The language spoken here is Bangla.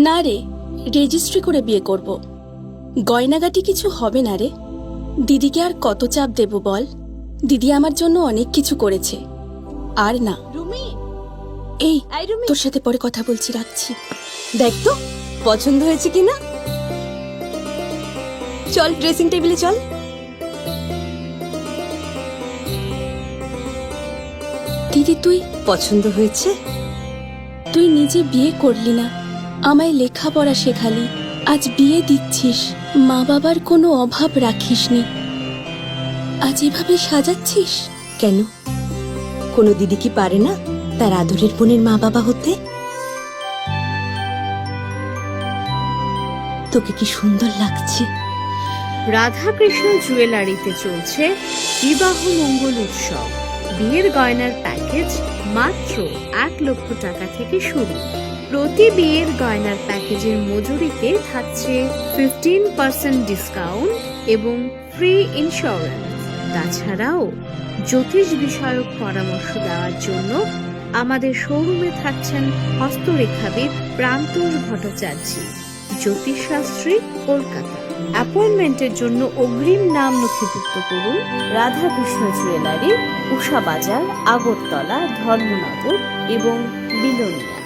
না রে, রেজিস্ট্রি করে বিয়ে করব। গয়নাগাটি কিছু হবে না রে। দিদিকে আর কত চাপ দেব বল? দিদি আমার জন্য অনেক কিছু করেছে। আর না। রুমি, এই রুমি, তোর সাথে পরে কথা বলছি, রাখছি। দেখ তো পছন্দ হয়েছে কিনা। চল ড্রেসিং টেবিলে চল। দিদি তুই পছন্দ হয়েছে? তুই নিজে বিয়ে করলি না, আমায় লেখাপড়া শেখালি, আজ বিয়ে দিচ্ছিস, মা বাবার কোনো অভাব রাখিসনি, আজ এভাবে সাজাচ্ছিস কেন? কোনো দিদি কি পারে না তার আদরের বোনের মা বাবা হতে? তোকে কি সুন্দর লাগছে। রাধাকৃষ্ণ জুয়েলারিতে চলছে বিবাহ মঙ্গল উৎসব। বিয়ের গয়নার প্যাকেজ মাত্র 1 লক্ষ টাকা থেকে শুরু। প্রতি বিয়ের গয়নার প্যাকেজের মজুরিতে থাকছে 15% ডিসকাউন্ট এবং ফ্রি ইন্স্যুরেন্স। তাছাড়াও জ্যোতিষ বিষয়ক পরামর্শ দেওয়ার জন্য আমাদের শোরুমে থাকছেন হস্তরেখাবিদ প্রান্তোষ ভট্টাচার্য, জ্যোতিষশাস্ত্রী, কলকাতা। অ্যাপয়েন্টমেন্টের জন্য অগ্রিম নাম নথিভুক্ত করুন রাধাকৃষ্ণ জুয়েলারি, উষা বাজার, আগরতলা, ধর্মনগর এবং বিলোনিয়া।